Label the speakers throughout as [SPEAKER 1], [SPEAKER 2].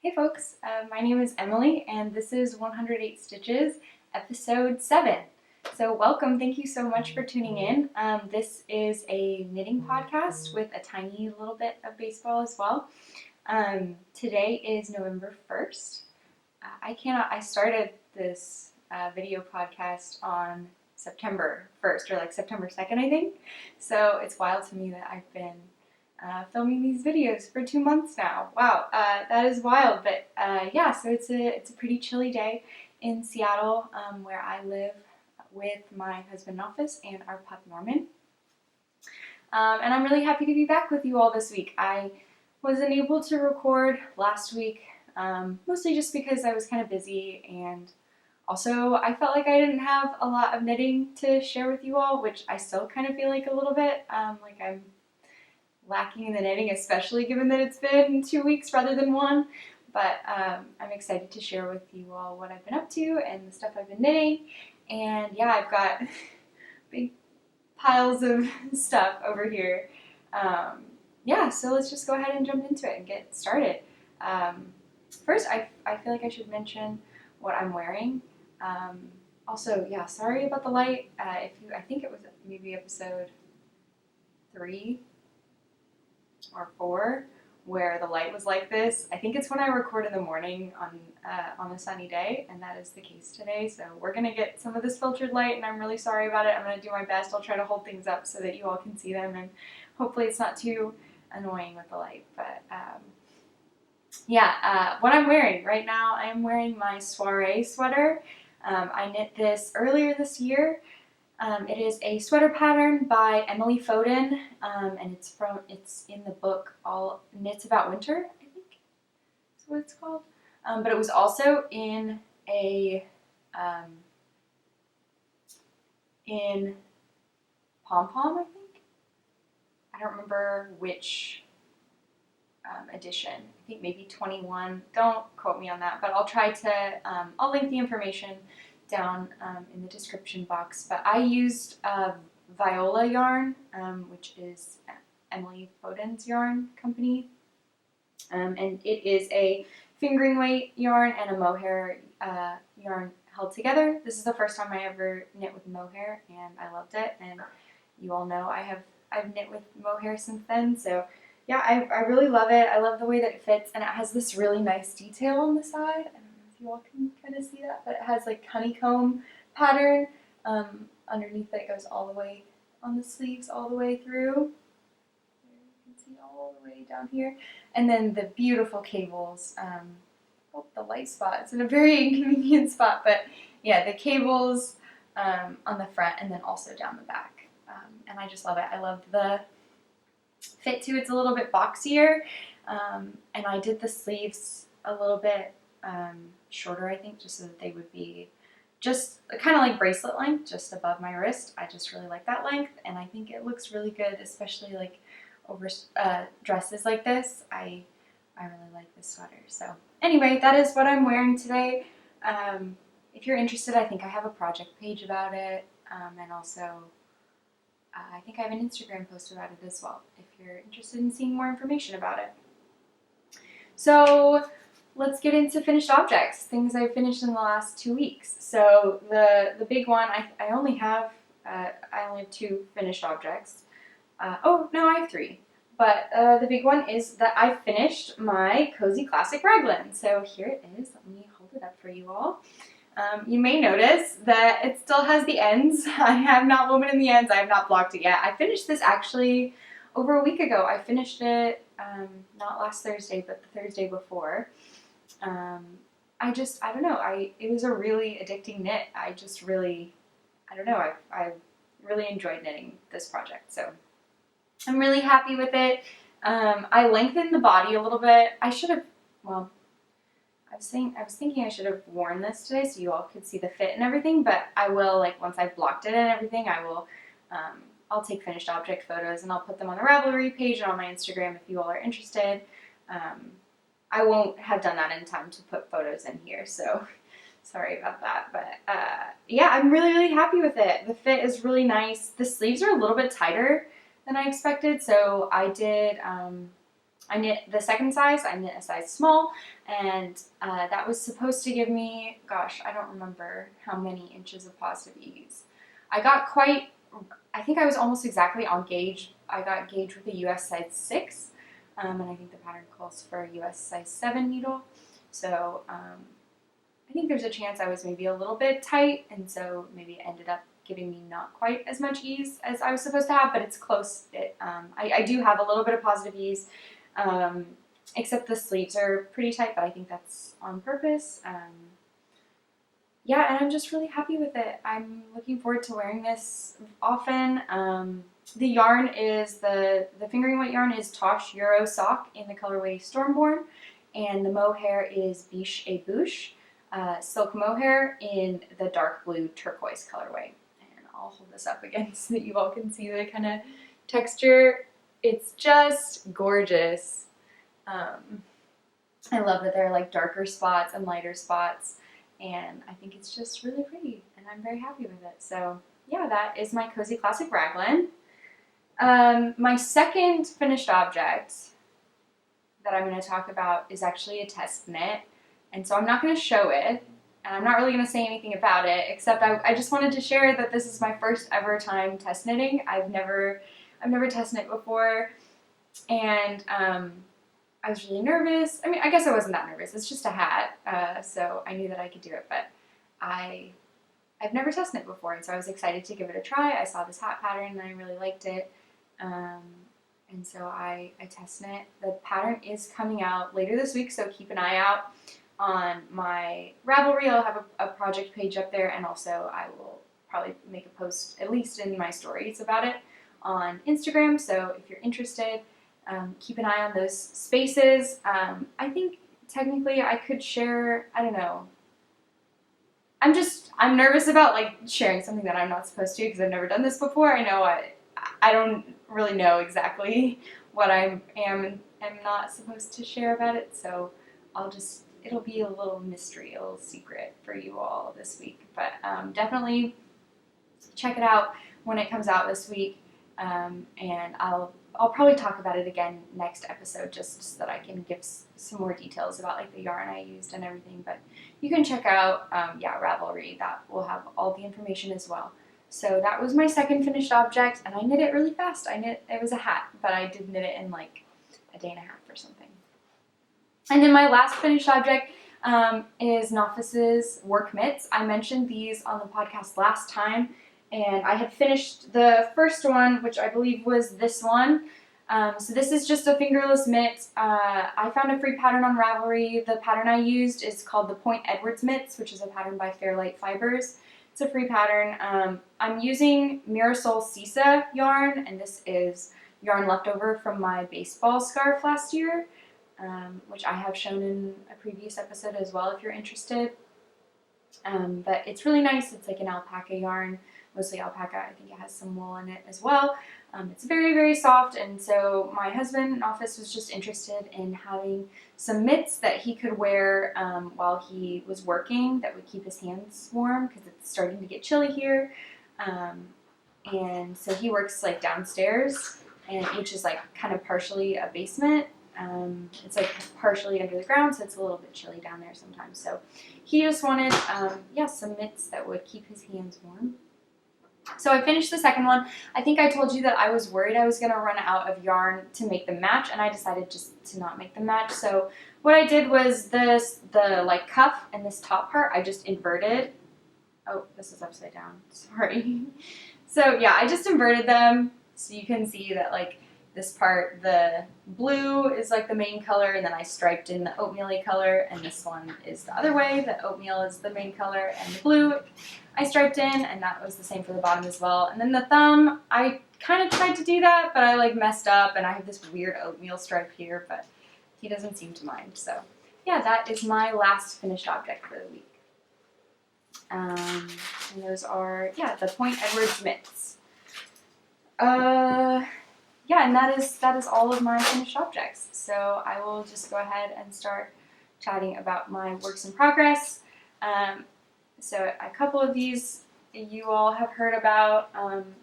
[SPEAKER 1] Hey folks, my name is Emily and this is 108 Stitches, episode 7. So welcome, thank you so much for tuning in. This is a knitting podcast with a tiny little bit of baseball as well. Today is November 1st. I started this video podcast on September 1st, or like September 2nd, I think. So it's wild to me that I've been filming these videos for 2 months now. Wow, that is wild. But yeah, so it's a pretty chilly day in Seattle, where I live with my husband Nofus and our pup Norman. And I'm really happy to be back with you all this week. I wasn't able to record last week, mostly just because I was kind of busy, and also I felt like I didn't have a lot of knitting to share with you all, which I still kind of feel like a little bit, like I'm lacking in the knitting, especially given that it's been 2 weeks rather than 1. But I'm excited to share with you all what I've been up to and the stuff I've been knitting. And yeah, I've got big piles of stuff over here. Yeah, so let's just go ahead and jump into it and get started. First, I feel like I should mention what I'm wearing. Also, yeah, sorry about the light. I think it was maybe episode 3 or 4 where the light was like this. I think it's when I record in the morning on a sunny day, and that is the case today. So we're gonna get some of this filtered light, and I'm really sorry about it. I'm gonna do my best. I'll try to hold things up so that you all can see them, and hopefully it's not too annoying with the light. But yeah, what I'm wearing right now, I am wearing my Soirée sweater. I knit this earlier this year. It is a sweater pattern by Emily Foden, and it's in the book All Knits About Winter, I think is what it's called. But it was also in in Pom Pom, I think. I don't remember which edition. I think maybe 21. Don't quote me on that, but I'll try to. I'll link the information down in the description box. But I used Viola yarn, which is Emily Foden's yarn company, and it is a fingering weight yarn and a mohair yarn held together. This is the first time I ever knit with mohair, and I loved it. And you all know I've knit with mohair since then. So yeah, I really love it. I love the way that it fits, and it has this really nice detail on the side. You all can kind of see that, but it has like honeycomb pattern underneath that goes all the way on the sleeves, all the way through. You can see all the way down here. And then the beautiful cables. Oh, the light spot. It's in a very inconvenient spot, but yeah, the cables on the front and then also down the back. And I just love it. I love the fit too. It's a little bit boxier, and I did the sleeves a little bit shorter, I think, just so that they would be just kind of like bracelet length, just above my wrist. I just really like that length, and I think it looks really good, especially like over dresses like this. I really like this sweater. So anyway, that is what I'm wearing today. If you're interested, I think I have a project page about it, and also I think I have an Instagram post about it as well, if you're interested in seeing more information about it. So let's get into finished objects, things I've finished in the last 2 weeks. So the big one, I only have 2 finished objects. Oh, no, I have 3. But the big one is that I finished my Cozy Classic Raglan. So here it is. Let me hold it up for you all. You may notice that it still has the ends. I have not woven in the ends. I have not blocked it yet. I finished this actually over a week ago. I finished it not last Thursday, but the Thursday before. I don't know. It was a really addicting knit. I really enjoyed knitting this project. So I'm really happy with it. I lengthened the body a little bit. I was thinking I should have worn this today so you all could see the fit and everything, but I will, like, once I've blocked it and everything, I'll take finished object photos and I'll put them on the Ravelry page and on my Instagram if you all are interested. I won't have done that in time to put photos in here, so sorry about that. But yeah, I'm really, really happy with it. The fit is really nice. The sleeves are a little bit tighter than I expected, so I did I knit the second size. I knit a size small, and that was supposed to give me, gosh, I don't remember how many inches of positive ease. I got quite, I think I was almost exactly on gauge. I got gauge with a US size 6, and I think the pattern calls for a US size 7 needle. So I think there's a chance I was maybe a little bit tight, and so maybe it ended up giving me not quite as much ease as I was supposed to have, but it's close. I do have a little bit of positive ease, except the sleeves are pretty tight, but I think that's on purpose. Yeah, and I'm just really happy with it. I'm looking forward to wearing this often. The yarn is, the fingering weight yarn is Tosh Euro Sock in the colorway Stormborn, and the mohair is Biches silk mohair in the dark blue turquoise colorway. And I'll hold this up again so that you all can see the kind of texture. It's just gorgeous. I love that there are like darker spots and lighter spots, and I think it's just really pretty, and I'm very happy with it. So yeah, that is my Cozy Classic Raglan. My second finished object that I'm going to talk about is actually a test knit, and so I'm not going to show it, and I'm not really going to say anything about it, except I just wanted to share that this is my first ever time test knitting. I've never test knit before, and I was really nervous. I mean, I guess I wasn't that nervous. It's just a hat, so I knew that I could do it, but I've never test knit before, and so I was excited to give it a try. I saw this hat pattern, and I really liked it, and so I test knit. The pattern is coming out later this week, so keep an eye out on my Ravelry. I'll have a project page up there, and also I will probably make a post, at least in my stories, about it on Instagram, so if you're interested, keep an eye on those spaces. I think technically I could share, I don't know. I'm nervous about like sharing something that I'm not supposed to because I've never done this before. I know I don't really know exactly what I am and am not supposed to share about it, so it'll be a little mystery, a little secret for you all this week. But definitely check it out when it comes out this week, and I'll probably talk about it again next episode, just so that I can give some more details about like the yarn I used and everything. But you can check out Ravelry. That will have all the information as well. So that was my second finished object, and I knit it really fast. It was a hat, but I did knit it in like a day and a half or something. And then my last finished object is Noffice's work mitts. I mentioned these on the podcast last time, and I had finished the first one, which I believe was this one. So this is just a fingerless mitt. I found a free pattern on Ravelry. The pattern I used is called the Point Edwards mitts, which is a pattern by Fairlight Fibers. It's a free pattern. I'm using Mirasol Sisa yarn, and this is yarn left over from my baseball scarf last year, which I have shown in a previous episode as well if you're interested. But it's really nice. It's like an alpaca yarn, mostly alpaca. I think it has some wool in it as well. It's very, very soft, and so my husband in office was just interested in having some mitts that he could wear while he was working that would keep his hands warm because it's starting to get chilly here. And so he works like downstairs, which is like kind of partially a basement. It's like partially under the ground, so it's a little bit chilly down there sometimes. So he just wanted, some mitts that would keep his hands warm. So I finished the second one. I think I told you that I was worried I was going to run out of yarn to make them match, and I decided just to not make them match. So what I did was the like cuff and this top part, I just inverted. Oh, this is upside down. Sorry. So yeah, I just inverted them so you can see that like this part, the blue is like the main color, and then I striped in the oatmeal-y color, and this one is the other way. The oatmeal is the main color, and the blue I striped in, and that was the same for the bottom as well. And then the thumb, I kind of tried to do that, but I like messed up, and I have this weird oatmeal stripe here, but he doesn't seem to mind. So yeah, that is my last finished object for the week. And those are, the Point Edwards mitts. Yeah, and that is all of my finished objects. So I will just go ahead and start chatting about my works in progress. So a couple of these you all have heard about.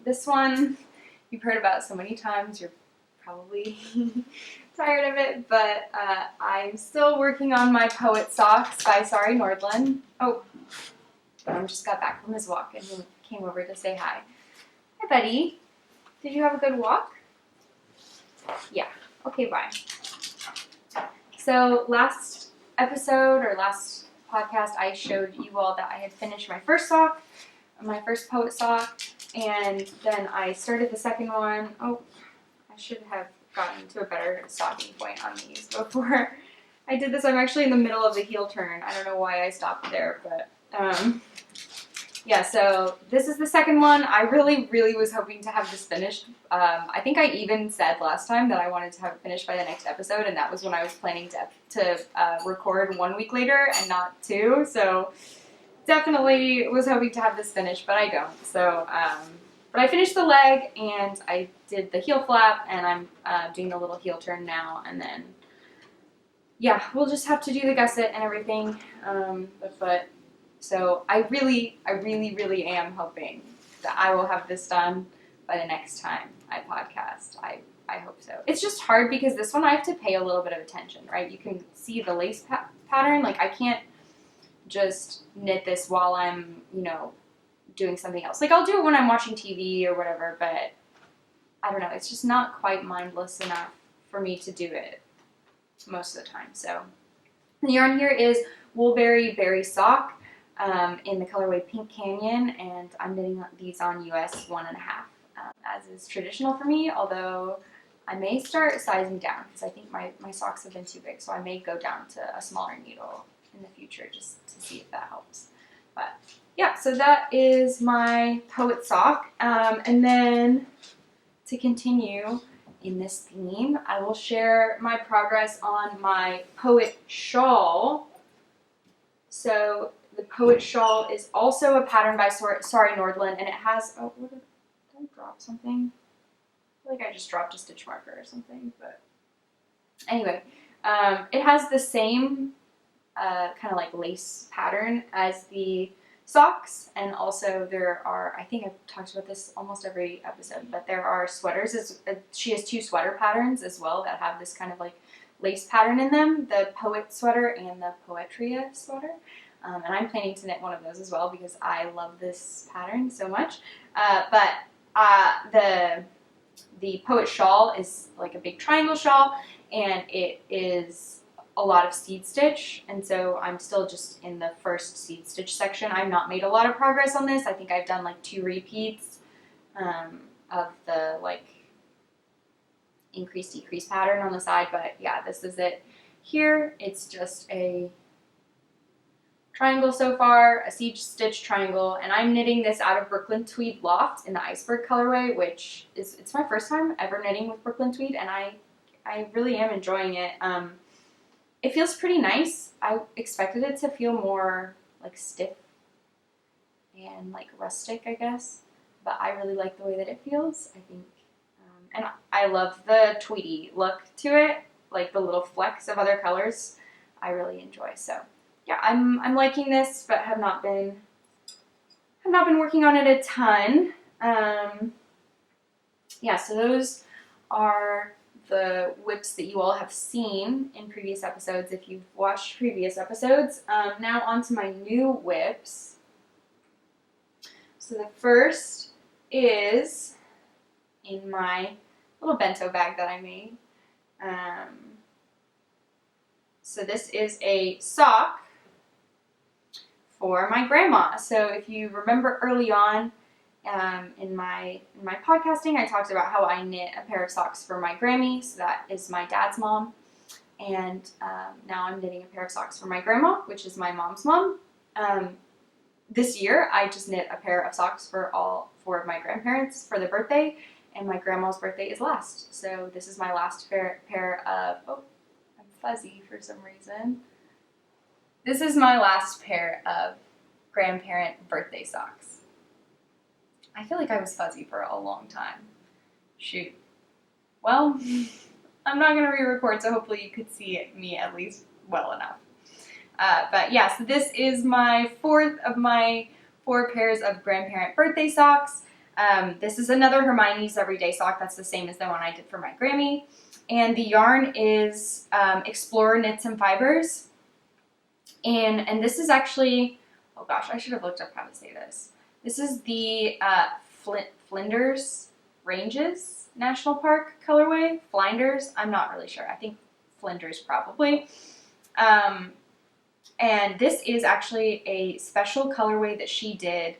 [SPEAKER 1] This one you've heard about so many times, you're probably tired of it, but I'm still working on my Poet Socks by Sari Nordlund. Oh, just got back from his walk and he came over to say hi. Hi, buddy. Did you have a good walk? Yeah. Okay, bye. So last episode or last podcast, I showed you all that I had finished my first sock, my first Poet sock, and then I started the second one. Oh, I should have gotten to a better stocking point on these before I did this. I'm actually in the middle of the heel turn. I don't know why I stopped there, but yeah, so this is the second one. I really was hoping to have this finished. I think I even said last time that I wanted to have it finished by the next episode, and that was when I was planning to record 1 week later and not 2. So definitely was hoping to have this finished, but I don't. So, but I finished the leg, and I did the heel flap, and I'm doing the little heel turn now, and then, yeah, we'll just have to do the gusset and everything, but so I really am hoping that I will have this done by the next time I podcast. I hope so. It's just hard because this one I have to pay a little bit of attention, right? You can see the lace pattern. Like, I can't just knit this while I'm, doing something else. Like, I'll do it when I'm watching TV or whatever, but I don't know. It's just not quite mindless enough for me to do it most of the time. So the yarn here is Woolberry Berry Sock. In the colorway Pink Canyon, and I'm knitting these on US 1.5, as is traditional for me, although I may start sizing down because I think my socks have been too big, so I may go down to a smaller needle in the future just to see if that helps. But yeah, so that is my Poet sock, and then to continue in this theme, I will share my progress on my Poet shawl. So the Poet shawl is also a pattern by Sari Nordlund, and it has, oh, did I drop something? I feel like I just dropped a stitch marker or something, but anyway, it has the same kind of like lace pattern as the socks, and also there are, I think I've talked about this almost every episode, but there are sweaters. She has 2 sweater patterns as well that have this kind of like lace pattern in them, the Poet sweater and the Poetria sweater. And I'm planning to knit one of those as well because I love this pattern so much. But the Poet shawl is like a big triangle shawl, and it is a lot of seed stitch, and so I'm still just in the first seed stitch section. I've not made a lot of progress on this. I think I've done like 2 repeats of the like increase decrease pattern on the side, but yeah, this is it. Here it's just a triangle so far, a seed stitch triangle, and I'm knitting this out of Brooklyn Tweed Loft in the Iceberg colorway, which is, it's my first time ever knitting with Brooklyn Tweed, and I really am enjoying it. It feels pretty nice. I expected it to feel more like stiff and like rustic, I guess, but I really like the way that it feels, I think. And I love the tweedy look to it, like the little flecks of other colors. I really enjoy, so yeah, I'm liking this, but have not been working on it a ton. Yeah, so those are the whips that you all have seen in previous episodes if you've watched previous episodes. Now on to my new whips. So the first is in my little bento bag that I made. So this is a sock for my grandma. So if you remember early on in my podcasting, I talked about how I knit a pair of socks for my Grammy. So that is my dad's mom. And now I'm knitting a pair of socks for my grandma, which is my mom's mom. This year, I just knit a pair of socks for all 4 of my grandparents for their birthday, and my grandma's birthday is last. So this is my last pair of, oh, I'm fuzzy for some reason. This is my last pair of grandparent birthday socks. I feel like I was fuzzy for a long time. Shoot. Well, I'm not going to re-record, so hopefully you could see me at least well enough. But yeah, so this is my 4th of my 4 pairs of grandparent birthday socks. This is another Hermione's Everyday sock. That's the same as the one I did for my Grammy. And the yarn is Explore Knits and Fibers. And this is actually, oh gosh, I should have looked up how to say this. This is the Flinders Ranges National Park colorway. Flinders, I'm not really sure. I think Flinders probably. And this is actually a special colorway that she did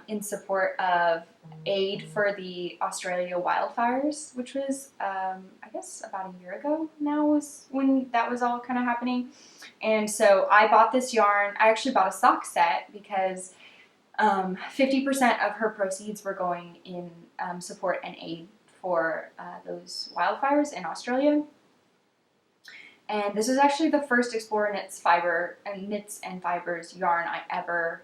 [SPEAKER 1] in support of aid for the Australia wildfires, which was, I guess, about a year ago now was when that was all kind of happening. And so I bought this yarn. I actually bought a sock set because 50% of her proceeds were going in support and aid for those wildfires in Australia. And this is actually the first Explorer Knits and Fibers yarn I ever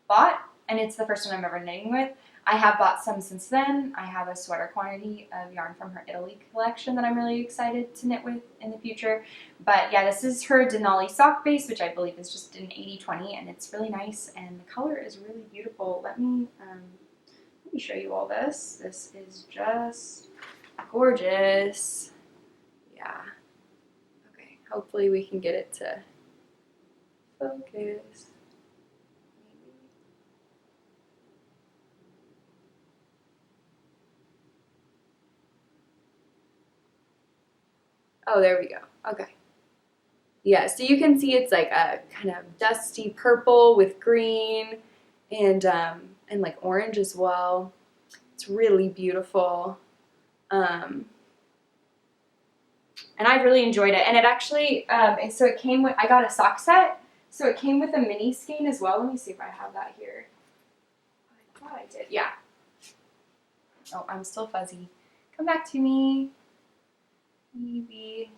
[SPEAKER 1] bought, and it's the first one I'm ever knitting with. I have bought some since then. I have a sweater quantity of yarn from her Italy collection that I'm really excited to knit with in the future. But yeah, this is her Denali sock base, which I believe is just an 80/20, and it's really nice, and the color is really beautiful. Let me show you all this. This is just gorgeous. Yeah. Okay, hopefully we can get it to focus. Oh, there we go. Okay. Yeah, so you can see it's like a kind of dusty purple with green and like orange as well. It's really beautiful. And I really enjoyed it. And it actually, so it came with, I got a sock set, so it came with a mini skein as well. Let me see if I have that here. I thought I did. Yeah. Oh, I'm still fuzzy. Come back to me. Maybe.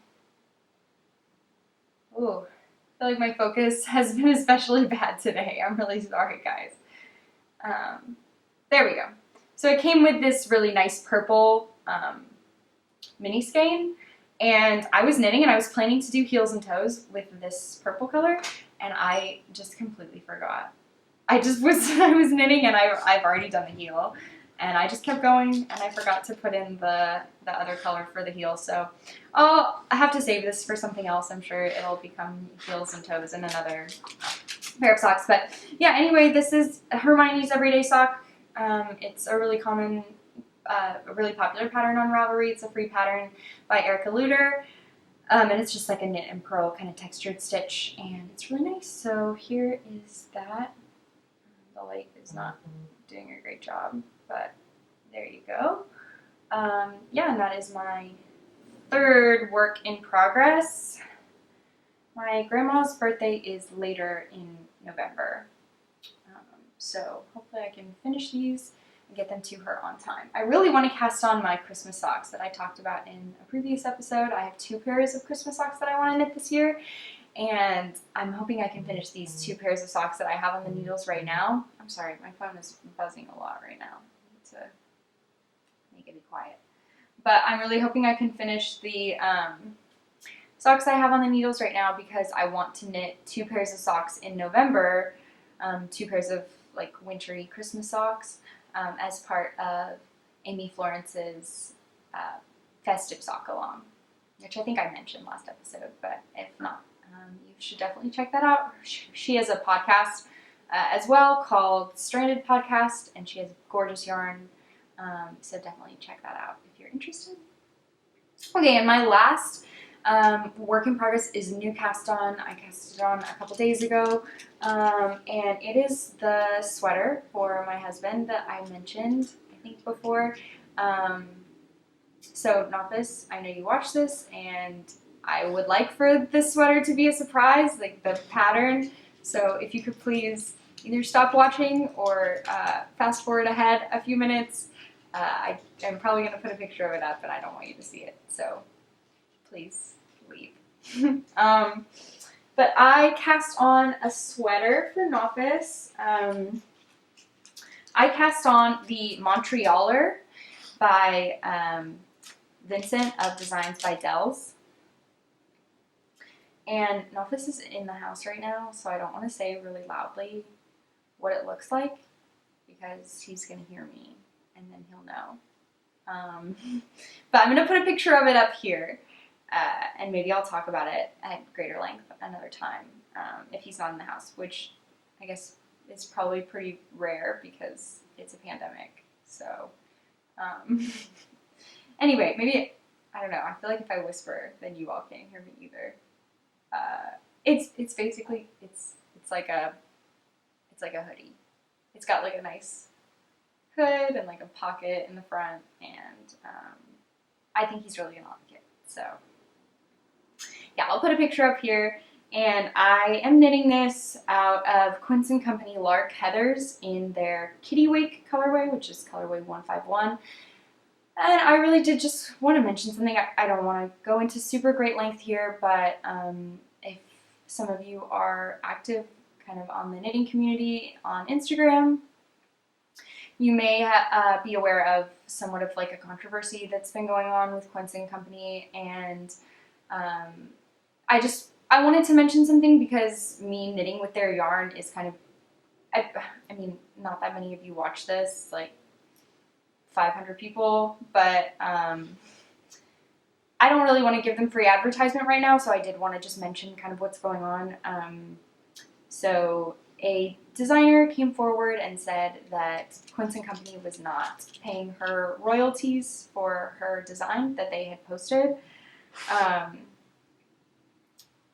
[SPEAKER 1] Ooh, I feel like my focus has been especially bad today. I'm really sorry, guys. There we go. So it came with this really nice purple mini skein, and I was knitting and I was planning to do heels and toes with this purple color, and I just completely forgot. I was knitting and I've already done the heel, and I just kept going and I forgot to put in the other color for the heel. So I have to save this for something else. I'm sure it'll become heels and toes in another pair of socks. But yeah, anyway, this is Hermione's everyday sock. It's a really common, a really popular pattern on Ravelry. It's a free pattern by Leuder. And it's just like a knit and purl kind of textured stitch, and it's really nice. So here is that. The light is not doing a great job, but there you go. Yeah, and that is my third work in progress. My grandma's birthday is later in November, so hopefully I can finish these and get them to her on time. I really want to cast on my Christmas socks that I talked about in a previous episode. I have 2 pairs of Christmas socks that I want to knit this year, and I'm hoping I can finish these 2 pairs of socks that I have on the needles right now. I'm sorry, my phone is buzzing a lot right now. I need to make it be quiet. But I'm really hoping I can finish the socks I have on the needles right now, because I want to knit 2 pairs of socks in November, 2 pairs of like wintry Christmas socks, as part of Amy Florence's festive sock along, which I think I mentioned last episode, but if not, you should definitely check that out. She has a podcast as well called Stranded Podcast, and she has gorgeous yarn, so definitely check that out if you're interested. Okay, and my last work in progress is a new cast on. I cast it on a couple days ago, and it is the sweater for my husband that I mentioned, I think, before. So, Novice, I know you watched this, and I would like for this sweater to be a surprise, like the pattern. So if you could please either stop watching or fast forward ahead a few minutes. I am probably going to put a picture of it up, and I don't want you to see it. So please leave. But I cast on a sweater for Novice. I cast on the Montrealer by Vincent of Designs by Delz. And Novice is in the house right now, so I don't want to say really loudly what it looks like, because he's going to hear me and then he'll know. But I'm going to put a picture of it up here, and maybe I'll talk about it at greater length another time if he's not in the house, which I guess is probably pretty rare because it's a pandemic. So anyway, maybe, I don't know, I feel like if I whisper, then you all can't hear me either. It's basically, it's like a hoodie. It's got like a nice hood and like a pocket in the front, and I think he's really gonna like it. So yeah, I'll put a picture up here, and I am knitting this out of Quince & Company Lark Heathers in their Kitty Wake colorway, which is colorway 151. And I really did just want to mention something. I don't want to go into super great length here, but if some of you are active kind of on the knitting community on Instagram, you may be aware of somewhat of like a controversy that's been going on with Quince & Company, and I wanted to mention something because me knitting with their yarn is kind of, I mean, not that many of you watch this, like 500 people, but I don't really want to give them free advertisement right now, so I did want to just mention kind of what's going on. So a designer came forward and said that Quince & Company was not paying her royalties for her design that they had posted.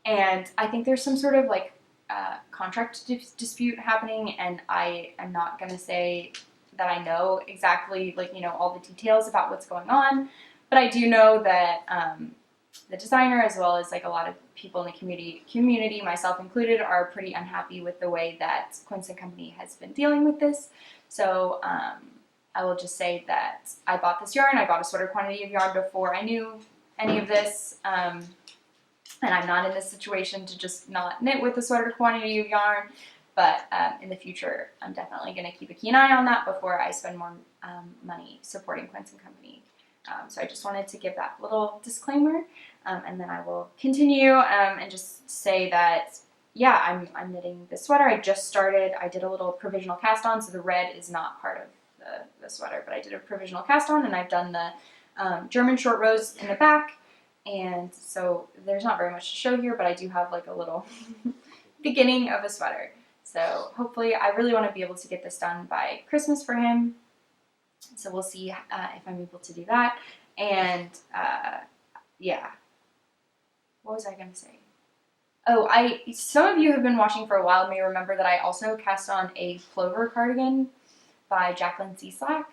[SPEAKER 1] And I think there's some sort of like contract dispute happening, and I am not going to say that I know exactly, like, you know, all the details about what's going on, but I do know that the designer, as well as like a lot of people in the community, myself included, are pretty unhappy with the way that Quince & Company has been dealing with this. So I will just say that I bought this yarn. I bought a sweater quantity of yarn before I knew any of this, and I'm not in this situation to just not knit with a sweater quantity of yarn. But in the future, I'm definitely going to keep a keen eye on that before I spend more money supporting Quince & Company. So I just wanted to give that little disclaimer, and then I will continue and just say that, yeah, I'm knitting this sweater. I just started. I did a little provisional cast on, so the red is not part of the sweater, but I did a provisional cast on, and I've done the German short rows in the back, and so there's not very much to show here, but I do have like a little beginning of a sweater. So hopefully, I really want to be able to get this done by Christmas for him. So we'll see if I'm able to do that. And yeah, what was I going to say? Oh, some of you have been watching for a while may remember that I also cast on a Plover cardigan by Jacqueline Cieslak,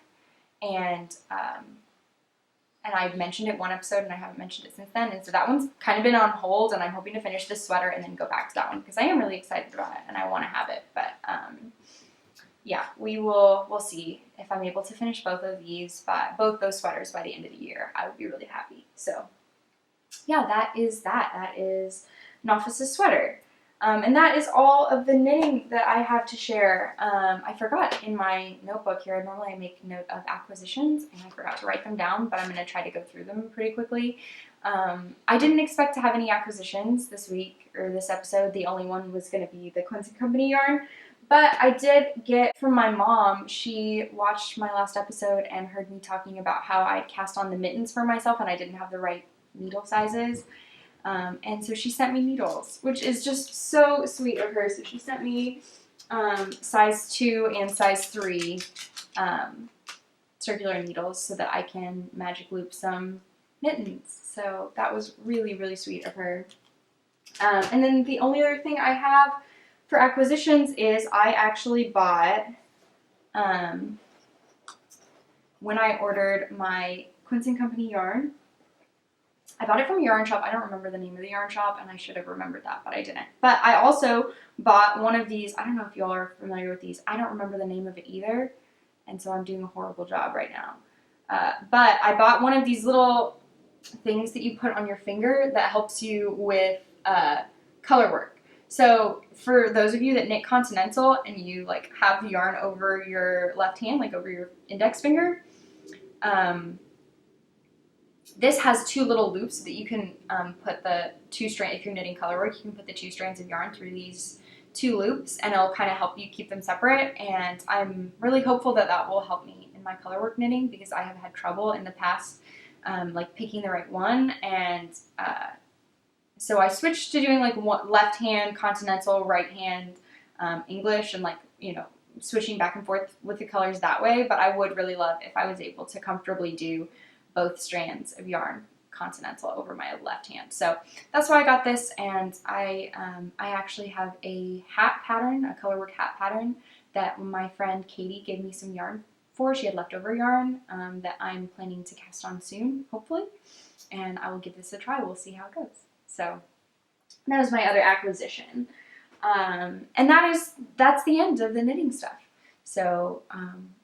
[SPEAKER 1] and I've mentioned it one episode, and I haven't mentioned it since then, and so that one's kind of been on hold, and I'm hoping to finish this sweater and then go back to that one, because I am really excited about it, and I want to have it, but yeah, we'll see if I'm able to finish both those sweaters by the end of the year. I would be really happy. So yeah, that is Nofis's sweater. And that is all of the knitting that I have to share. I forgot in my notebook here, normally I make note of acquisitions, and I forgot to write them down, but I'm going to try to go through them pretty quickly. I didn't expect to have any acquisitions this week, or this episode. The only one was going to be the Quince & Company yarn, but I did get from my mom. She watched my last episode and heard me talking about how I cast on the mittens for myself, and I didn't have the right needle sizes. And so she sent me needles, which is just so sweet of her. So she sent me size 2 and size 3 circular needles so that I can magic loop some mittens. So that was really, really sweet of her. And then the only other thing I have for acquisitions is I actually bought, when I ordered my Quince & Company yarn, I bought it from a yarn shop. I don't remember the name of the yarn shop, and I should have remembered that, but I didn't. But I also bought one of these. I don't know if y'all are familiar with these. I don't remember the name of it either, and so I'm doing a horrible job right now. But I bought one of these little things that you put on your finger that helps you with color work. So for those of you that knit continental and you like have yarn over your left hand, like over your index finger, this has 2 little loops that you can put the 2 strands, if you're knitting colorwork, you can put the 2 strands of yarn through these 2 loops, and it'll kind of help you keep them separate, and I'm really hopeful that that will help me in my colorwork knitting because I have had trouble in the past like picking the right one, and so I switched to doing like left hand continental, right hand English, and like, you know, switching back and forth with the colors that way. But I would really love if I was able to comfortably do both strands of yarn continental over my left hand. So that's why I got this, and I actually have a hat pattern, a colorwork hat pattern that my friend Katie gave me some yarn for. She had leftover yarn that I'm planning to cast on soon, hopefully, and I will give this a try. We'll see how it goes. So that was my other acquisition. And that's the end of the knitting stuff. So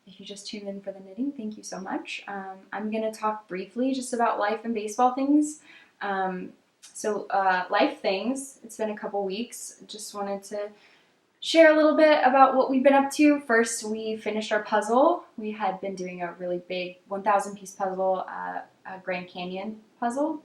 [SPEAKER 1] if you just tuned in for the knitting, thank you so much. I'm going to talk briefly just about life and baseball things. Life things, it's been a couple weeks. Just wanted to share a little bit about what we've been up to. First, we finished our puzzle. We had been doing a really big 1,000 piece puzzle, a Grand Canyon puzzle.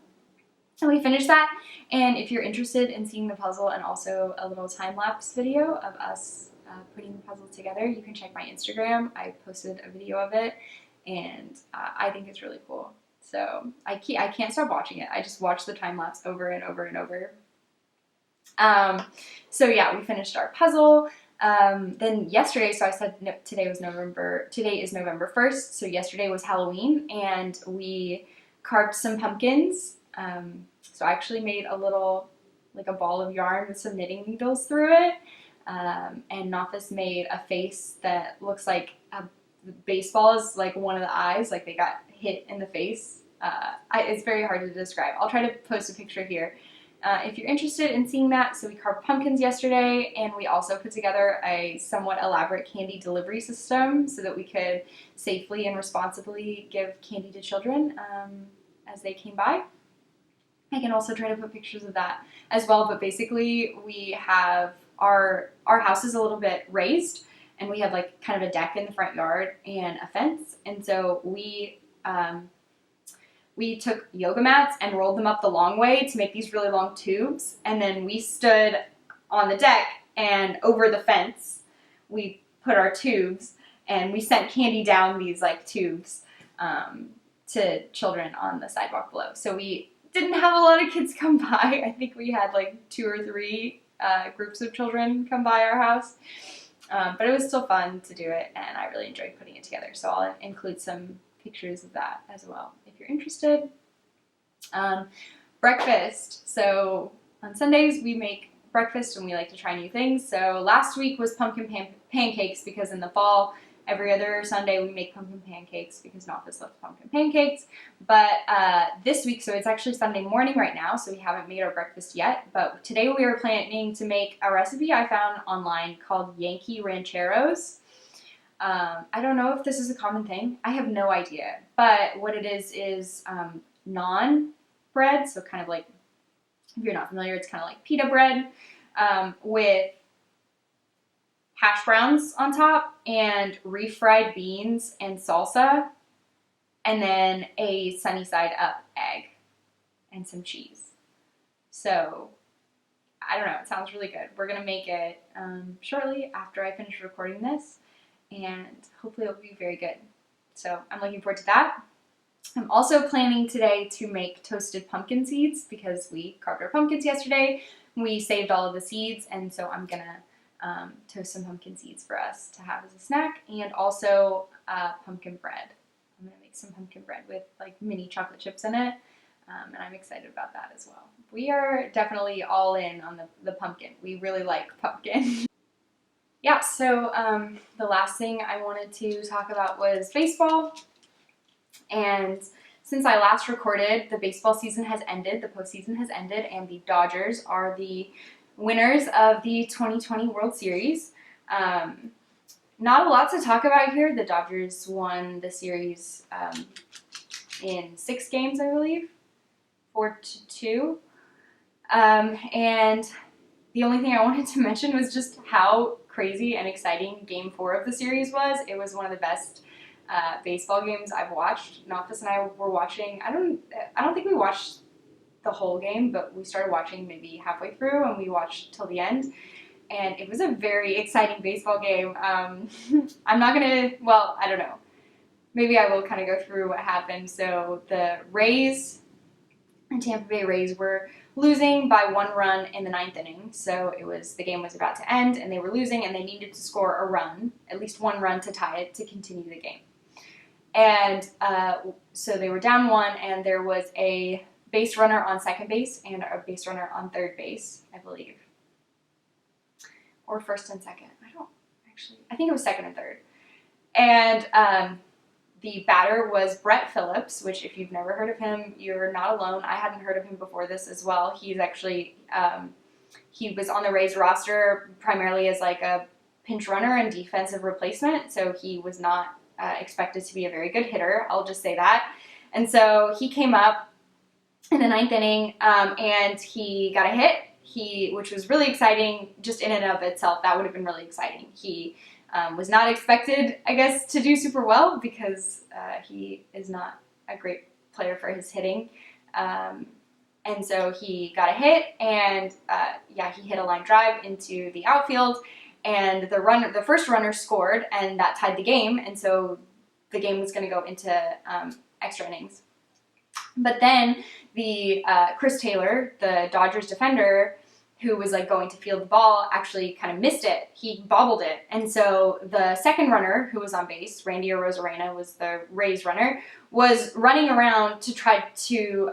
[SPEAKER 1] And we finished that, and if you're interested in seeing the puzzle and also a little time-lapse video of us putting the puzzle together, you can check my Instagram. I posted a video of it, and I think it's really cool. So I can't stop watching it. I just watch the time-lapse over and over and over. So yeah, we finished our puzzle. Then yesterday, so I said no, today is November 1st, so yesterday was Halloween, and we carved some pumpkins. So I actually made a little, like a ball of yarn with some knitting needles through it, and Nafis made a face that looks like a baseball is like one of the eyes, like they got hit in the face. It's very hard to describe. I'll try to post a picture here if you're interested in seeing that. So we carved pumpkins yesterday, and we also put together a somewhat elaborate candy delivery system so that we could safely and responsibly give candy to children as they came by. I can also try to put pictures of that as well, but basically we have our house is a little bit raised, and we have like kind of a deck in the front yard and a fence, and so we took yoga mats and rolled them up the long way to make these really long tubes, and then we stood on the deck, and over the fence we put our tubes, and we sent candy down these like tubes to children on the sidewalk below. So we didn't have a lot of kids come by. I think we had like 2 or 3 groups of children come by our house, but it was still fun to do it, and I really enjoyed putting it together. So I'll include some pictures of that as well if you're interested. Breakfast. So on Sundays we make breakfast, and we like to try new things. So last week was pumpkin pancakes, because in the fall every other Sunday we make pumpkin pancakes because Nafis loves pumpkin pancakes. But this week, so it's actually Sunday morning right now, so we haven't made our breakfast yet. But today we are planning to make a recipe I found online called Yankee Rancheros. I don't know if this is a common thing. I have no idea. But what it is naan bread. So kind of like, if you're not familiar, it's kind of like pita bread with hash browns on top and refried beans and salsa, and then a sunny side up egg and some cheese. So I don't know, it sounds really good. We're gonna make it shortly after I finish recording this, and hopefully it'll be very good. So I'm looking forward to that. I'm also planning today to make toasted pumpkin seeds because we carved our pumpkins yesterday. We saved all of the seeds, and so I'm gonna toast some pumpkin seeds for us to have as a snack, and also pumpkin bread. I'm gonna make some pumpkin bread with like mini chocolate chips in it, and I'm excited about that as well. We are definitely all in on the pumpkin. We really like pumpkin. Yeah, so the last thing I wanted to talk about was baseball. And since I last recorded, the baseball season has ended, the postseason has ended, and the Dodgers are the winners of the 2020 World Series. Not a lot to talk about here. The Dodgers won the series in 6 games, I believe, 4-2. And the only thing I wanted to mention was just how crazy and exciting Game 4 of the series was. It was one of the best baseball games I've watched. Nafis and I were watching. I don't think we watched the whole game, but we started watching maybe halfway through, and we watched till the end, and it was a very exciting baseball game. I'm not gonna, well, I don't know. maybe I will kind of go through what happened. So the Rays, and Tampa Bay Rays, were losing by 1 run in the 9th inning. So the game was about to end, and they were losing, and they needed to score a run, at least 1 run to tie it to continue the game. And so they were down 1, and there was a base runner on second base and a base runner on third base, I believe. Or first and second. I think it was second and third. And the batter was Brett Phillips, which if you've never heard of him, you're not alone. I hadn't heard of him before this as well. He's actually, he was on the Rays roster primarily as like a pinch runner and defensive replacement, so he was not expected to be a very good hitter. I'll just say that. And so he came up in the 9th inning, and he got a hit, which was really exciting just in and of itself. That would have been really exciting. He was not expected, I guess, to do super well because he is not a great player for his hitting. And so he got a hit, and he hit a line drive into the outfield, and the first runner scored, and that tied the game, and so the game was going to go into extra innings. But then the Chris Taylor, the Dodgers defender, who was like going to field the ball, actually kind of missed it. He bobbled it. And so the second runner who was on base, Randy Arozarena was the Rays runner, was running around to try to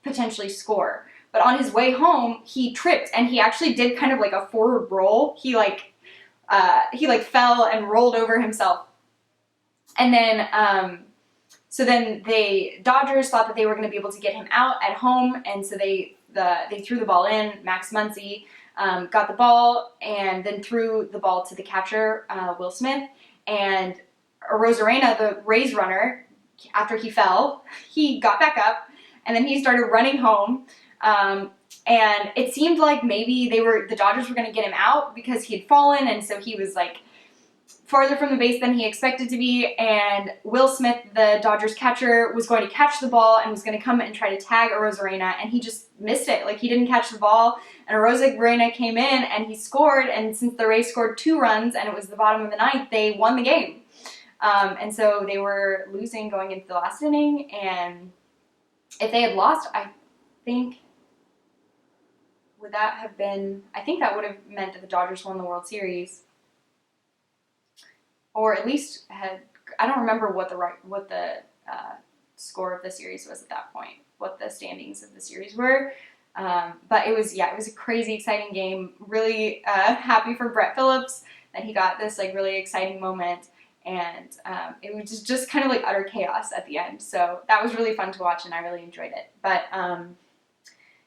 [SPEAKER 1] potentially score. But on his way home, he tripped, and he actually did kind of like a forward roll. He fell and rolled over himself. And then so then the Dodgers thought that they were going to be able to get him out at home, and so they threw the ball in. Max Muncy got the ball and then threw the ball to the catcher, Will Smith. And Arozarena, the Rays runner, after he fell, he got back up, and then he started running home. And it seemed like maybe the Dodgers were going to get him out because he had fallen, and so he was like farther from the base than he expected to be, and Will Smith, the Dodgers catcher, was going to catch the ball and was going to come and try to tag Arozarena, and he just missed it. Like, he didn't catch the ball, and Arozarena came in, and he scored, and since the Rays scored 2 runs, and it was the bottom of the 9th, they won the game. And so they were losing going into the last inning, and if they had lost, I think that would have meant that the Dodgers won the World Series. Or at least I don't remember what the score of the series was at that point, what the standings of the series were. But it was a crazy exciting game. Really happy for Brett Phillips that he got this like really exciting moment, and it was just kind of like utter chaos at the end. So that was really fun to watch, and I really enjoyed it. But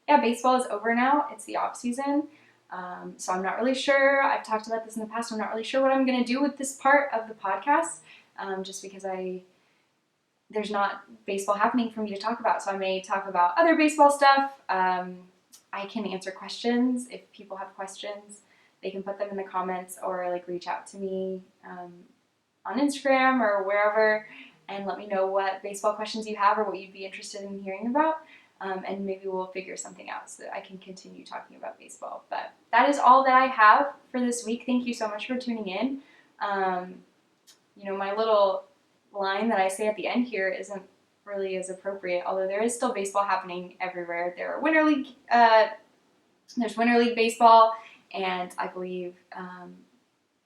[SPEAKER 1] baseball is over now. It's the off season. So I'm not really sure. I've talked about this in the past. I'm not really sure what I'm going to do with this part of the podcast, just because there's not baseball happening for me to talk about. So I may talk about other baseball stuff. I can answer questions. If people have questions, they can put them in the comments or like reach out to me on Instagram or wherever and let me know what baseball questions you have or what you'd be interested in hearing about. And maybe we'll figure something out so that I can continue talking about baseball. But that is all that I have for this week. Thank you so much for tuning in. My little line that I say at the end here isn't really as appropriate, although there is still baseball happening everywhere. There's Winter League baseball, and I believe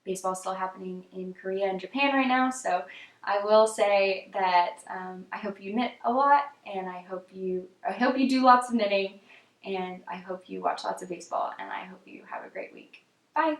[SPEAKER 1] baseball is still happening in Korea and Japan right now. So I will say that I hope you knit a lot, and I hope you do lots of knitting, and I hope you watch lots of baseball, and I hope you have a great week. Bye!